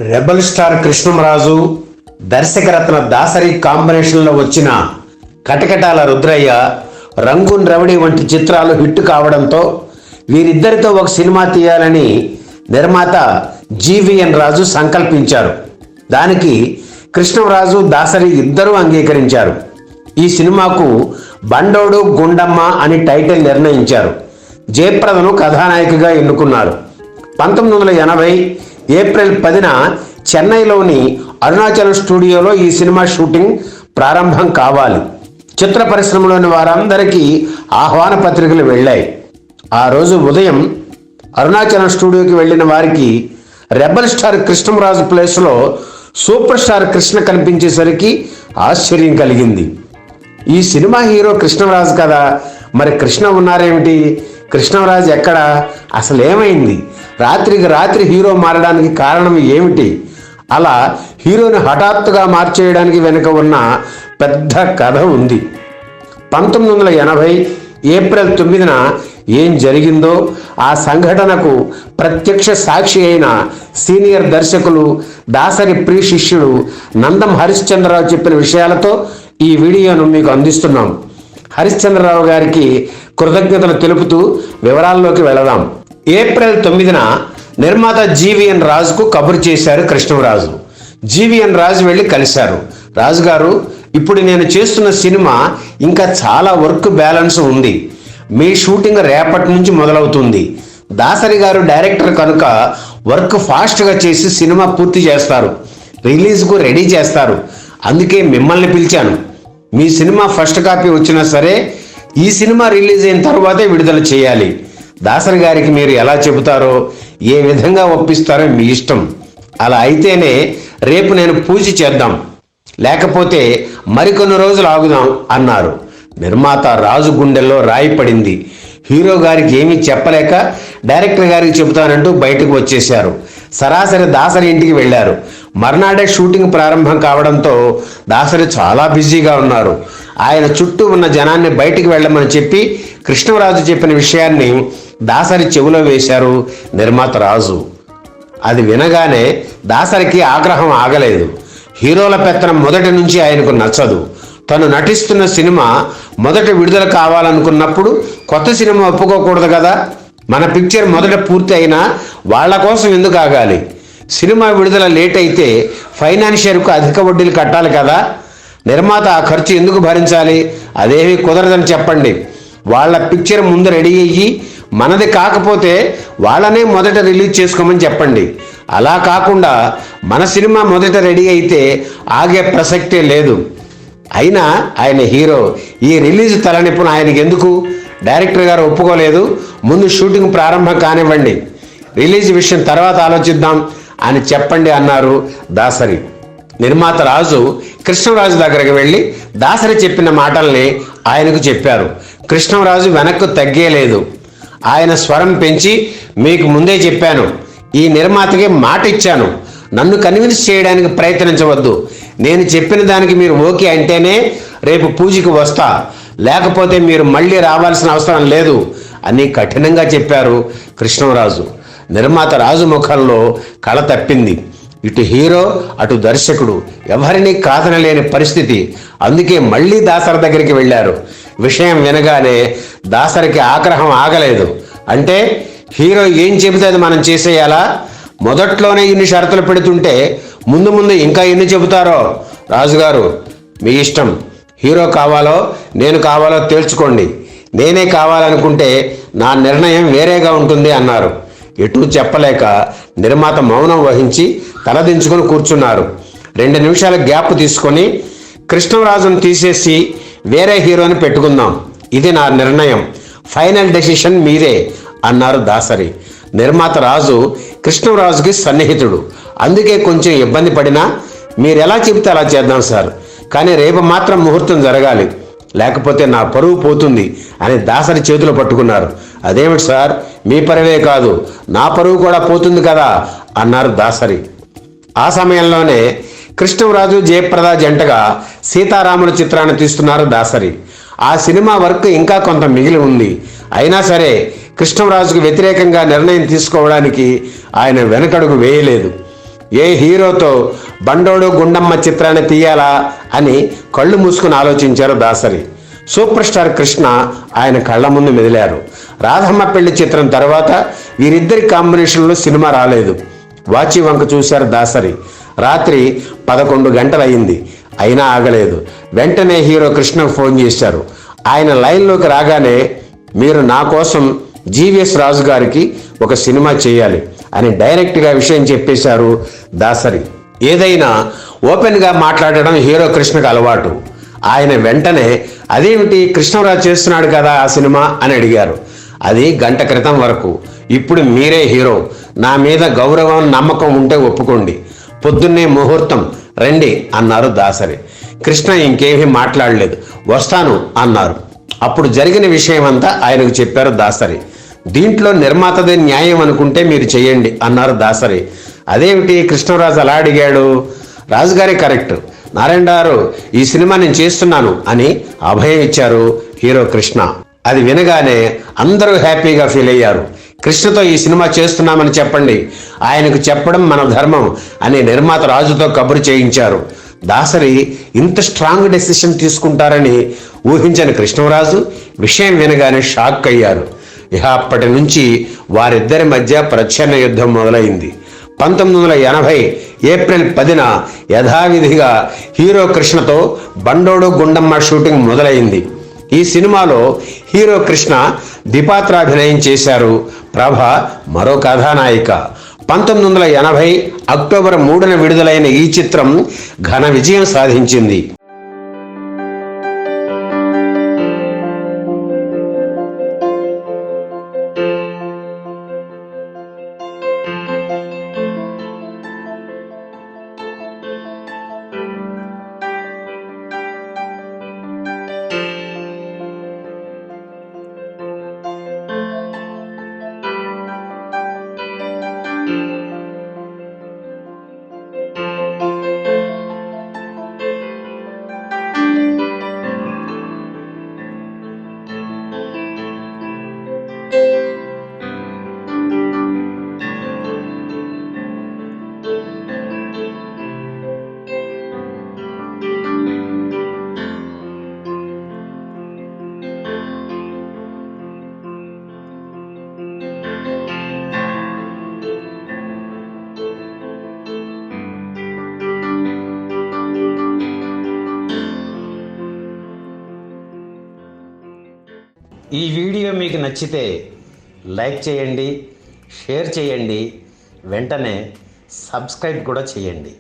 Rebel star Krishnamraju, దర్శకరత్న Dasari కాంబినేషన్లో వచ్చిన కటకటాల రుద్రయ్య, రంగూన్ రవడి వంటి చిత్రాలు హిట్ కావడంతో వీరిద్దరితో ఒక సినిమా తీయాలని నిర్మాత జీవీఎన్ రాజు సంకల్పించారు. దానికి కృష్ణంరాజు, దాసరి ఇద్దరూ అంగీకరించారు. ఈ సినిమాకు బండోడు గుండమ్మ అని టైటిల్ నిర్ణయించారు. జయప్రదను కథానాయికగా ఎన్నుకున్నారు. 1980 ఏప్రిల్ 10న చెన్నైలోని అరుణాచల్ స్టూడియోలో ఈ సినిమా షూటింగ్ ప్రారంభం కావాలి. చిత్ర పరిశ్రమలోని వారందరికీ ఆహ్వాన పత్రికలు వెళ్ళాయి. ఆ రోజు ఉదయం అరుణాచలం స్టూడియోకి వెళ్ళిన వారికి రెబల్ స్టార్ కృష్ణంరాజు ప్లేస్లో సూపర్ స్టార్ కృష్ణ కనిపించేసరికి ఆశ్చర్యం కలిగింది. ఈ సినిమా హీరో కృష్ణంరాజు కదా, మరి కృష్ణ ఉన్నారేమిటి? కృష్ణంరాజు ఎక్కడా? అసలు ఏమైంది? రాత్రికి రాత్రి హీరో మారడానికి కారణం ఏమిటి? అలా హీరోని హఠాత్తుగా మార్చేయడానికి వెనుక ఉన్న పెద్ద కథ ఉంది. 1980 ఏప్రిల్ 9న ఏం జరిగిందో ఆ సంఘటనకు ప్రత్యక్ష సాక్షి అయిన సీనియర్ దర్శకులు, దాసరి ప్రియ శిష్యుడు నందం హరిశ్చంద్రరావు చెప్పిన విషయాలతో ఈ వీడియోను మీకు అందిస్తున్నాం. హరిశ్చంద్రరావు గారికి కృతజ్ఞతలు తెలుపుతూ వివరాల్లోకి వెళదాం. ఏప్రిల్ 9న నిర్మాత జీవీఎన్ రాజుకు కబురు చేశారు కృష్ణంరాజు. జీవీఎన్ రాజు వెళ్ళి కలిశారు. రాజుగారు, ఇప్పుడు నేను చేస్తున్న సినిమా ఇంకా చాలా వర్క్ బ్యాలెన్స్ ఉంది. మీ షూటింగ్ రేపటి నుంచి మొదలవుతుంది. దాసరి గారు డైరెక్టర్ కనుక వర్క్ ఫాస్ట్గా చేసి సినిమా పూర్తి చేస్తారు, రిలీజ్కు రెడీ చేస్తారు. అందుకే మిమ్మల్ని పిలిచాను. మీ సినిమా ఫస్ట్ కాపీ వచ్చినా సరే ఈ సినిమా రిలీజ్ అయిన తర్వాతే విడుదల చేయాలి. దాసరి గారికి మీరు ఎలా చెబుతారో, ఏ విధంగా ఒప్పిస్తారో మీ ఇష్టం. అలా అయితేనే రేపు నేను పూజ చేద్దాం, లేకపోతే మరికొన్ని రోజులు ఆగుదాం అన్నారు. నిర్మాత రాజు గుండెల్లో రాయి పడింది. హీరో గారికి ఏమీ చెప్పలేక డైరెక్టర్ గారికి చెబుతానంటూ బయటకు వచ్చేశారు. సరాసరి దాసరి ఇంటికి వెళ్ళారు. మర్నాడే షూటింగ్ ప్రారంభం కావడంతో దాసరి చాలా బిజీగా ఉన్నారు. ఆయన చుట్టూ ఉన్న జనాన్ని బయటికి వెళ్ళమని చెప్పి కృష్ణరాజు చెప్పిన విషయాన్ని దాసరి చెవిలో వేశారు నిర్మాత రాజు. అది వినగానే దాసరికి ఆగ్రహం ఆగలేదు. హీరోల పెత్తనం మొదటి నుంచి ఆయనకు నచ్చదు. తను నటిస్తున్న సినిమా మొదట విడుదల కావాలనుకున్నప్పుడు కొత్త సినిమా ఒప్పుకోకూడదు కదా. మన పిక్చర్ మొదట పూర్తి అయినా వాళ్ళ కోసం ఎందుకు ఆగాలి? సినిమా విడుదల లేట్ అయితే ఫైనాన్షియర్కు అధిక వడ్డీలు కట్టాలి కదా. నిర్మాత ఆ ఖర్చు ఎందుకు భరించాలి? అదేమీ కుదరదని చెప్పండి. వాళ్ళ పిక్చర్ ముందు రెడీ అయ్యి మనది కాకపోతే వాళ్ళనే మొదట రిలీజ్ చేసుకోమని చెప్పండి. అలా కాకుండా మన సినిమా మొదట రెడీ అయితే ఆగే ప్రసక్తే లేదు. అయినా ఆయన హీరో, ఈ రిలీజ్ తలనొప్పున ఆయనకి ఎందుకు? డైరెక్టర్ గారు ఒప్పుకోలేదు, ముందు షూటింగ్ ప్రారంభం కానివ్వండి, రిలీజ్ విషయం తర్వాత ఆలోచిద్దాం అని చెప్పండి అన్నారు దాసరి. నిర్మాత రాజు కృష్ణరాజు దగ్గరికి వెళ్ళి దాసరి చెప్పిన మాటల్ని ఆయనకు చెప్పారు. కృష్ణరాజు వెనక్కు తగ్గేలేదు. ఆయన స్వరం పెంచి, మీకు ముందే చెప్పాను, ఈ నిర్మాతకి మాట ఇచ్చాను, నన్ను కన్విన్స్ చేయడానికి ప్రయత్నించవద్దు. నేను చెప్పిన దానికి మీరు ఓకే అంటేనే రేపు పూజకి వస్తా, లేకపోతే మీరు మళ్ళీ రావాల్సిన అవసరం లేదు అని కఠినంగా చెప్పారు కృష్ణరాజు. నిర్మాత రాజు ముఖంలో కళ తప్పింది. ఇటు హీరో, అటు దర్శకుడు ఎవరినీ కాదనలేని పరిస్థితి. అందుకే మళ్ళీ దాసరి దగ్గరికి వెళ్ళారు. విషయం వినగానే దాసరికి ఆగ్రహం ఆగలేదు. అంటే హీరో ఏం చెబితే అది మనం చేసేయాలా? మొదట్లోనే ఇన్ని షరతులు పెడుతుంటే ముందు ముందు ఇంకా ఎన్ని చెబుతారో? రాజుగారు, మీ ఇష్టం. హీరో కావాలో నేను కావాలో తేల్చుకోండి. నేనే కావాలనుకుంటే నా నిర్ణయం వేరేగా ఉంటుంది అన్నారు. ఎటూ చెప్పలేక నిర్మాత మౌనం వహించి తలదించుకొని కూర్చున్నారు. 2 నిమిషాల గ్యాప్ తీసుకొని, కృష్ణరాజును తీసేసి వేరే హీరోని పెట్టుకుందాం, ఇది నా నిర్ణయం, ఫైనల్ డెసిషన్ మీరే అన్నారు దాసరి. నిర్మాత రాజు కృష్ణరాజుకి సన్నిహితుడు, అందుకే కొంచెం ఇబ్బంది పడినా, మీరు ఎలా చెబితే అలా చేద్దాం సార్, కానీ రేపు మాత్రం ముహూర్తం జరగాలి, లేకపోతే నా పరువు పోతుంది అని దాసరి చేతులు పట్టుకున్నారు. అదేమిటి సార్, మీ పరువే కాదు నా పరువు కూడా పోతుంది కదా అన్నారు దాసరి. ఆ సమయంలోనే కృష్ణరాజు, జయప్రద జంటగా సీతారాముల చిత్రాన్ని తీస్తున్నారు దాసరి. ఆ సినిమా వర్క్ ఇంకా కొంత మిగిలి ఉంది. అయినా సరే కృష్ణరాజుకు వ్యతిరేకంగా నిర్ణయం తీసుకోవడానికి ఆయన వెనకడుగు వేయలేదు. ఏ హీరోతో బండోడు గుండమ్మ చిత్రాన్ని తీయాలా అని కళ్ళు మూసుకుని ఆలోచించారు దాసరి. సూపర్ స్టార్ కృష్ణ ఆయన కళ్ళ ముందు మెదిలారు. రాధమ్మ పెళ్లి చిత్రం తర్వాత వీరిద్దరి కాంబినేషన్లో సినిమా రాలేదు. వాచి వంక చూశారు దాసరి. రాత్రి 11 గంటలయ్యింది, అయినా ఆగలేదు. వెంటనే హీరో కృష్ణకు ఫోన్ చేశారు. ఆయన లైన్లోకి రాగానే, మీరు నా కోసం జీవీఎస్ రాజు గారికి ఒక సినిమా చేయాలి అని డైరెక్ట్గా విషయం చెప్పేశారు దాసరి. ఏదైనా ఓపెన్గా మాట్లాడడం హీరో కృష్ణకు అలవాటు. ఆయన వెంటనే, అదేమిటి కృష్ణరాజు చేస్తున్నాడు కదా ఆ సినిమా అని అడిగారు. అది గంట క్రితం వరకు. ఇప్పుడు మీరే హీరో, నా మీద గౌరవం నమ్మకం ఉంటే ఒప్పుకోండి, పొద్దున్నే ముహూర్తం రండి అన్నారు దాసరి. కృష్ణ ఇంకేమీ మాట్లాడలేదు. వస్తాను అన్నారు. అప్పుడు జరిగిన విషయమంతా ఆయనకు చెప్పారు దాసరి. దీంట్లో నిర్మాతదే న్యాయం అనుకుంటే మీరు చేయండి అన్నారు దాసరి. అదేమిటి కృష్ణరాజు అలా అడిగాడు? రాజుగారే కరెక్ట్, నారాయణ గారు ఈ సినిమా నేను చేస్తున్నాను అని అభయం ఇచ్చారు హీరో కృష్ణ. అది వినగానే అందరూ హ్యాపీగా ఫీల్ అయ్యారు. కృష్ణతో ఈ సినిమా చేస్తున్నామని చెప్పండి, ఆయనకు చెప్పడం మన ధర్మం అని నిర్మాత రాజుతో కబురు చేయించారు. దాసరి ఇంత స్ట్రాంగ్ డెసిషన్ తీసుకుంటారని ఊహించని కృష్ణరాజు విషయం వినగానే షాక్ అయ్యారు. ఇక అప్పటి నుంచి వారిద్దరి మధ్య ప్రచ్ఛన్న యుద్ధం మొదలైంది. 1980 ఏప్రిల్ 10న యథావిధిగా హీరో కృష్ణతో బండోడు గుండమ్మ షూటింగ్ మొదలైంది. ఈ సినిమాలో హీరో కృష్ణ ద్విపాత్రాభినయం చేశారు. ప్రభ మరో కథానాయిక. 1980 అక్టోబర్ 3న విడుదలైన ఈ చిత్రం ఘన విజయం సాధించింది. ఈ వీడియో మీకు నచ్చితే లైక్ చేయండి, షేర్ చేయండి, వెంటనే సబ్స్క్రైబ్ కూడా చేయండి.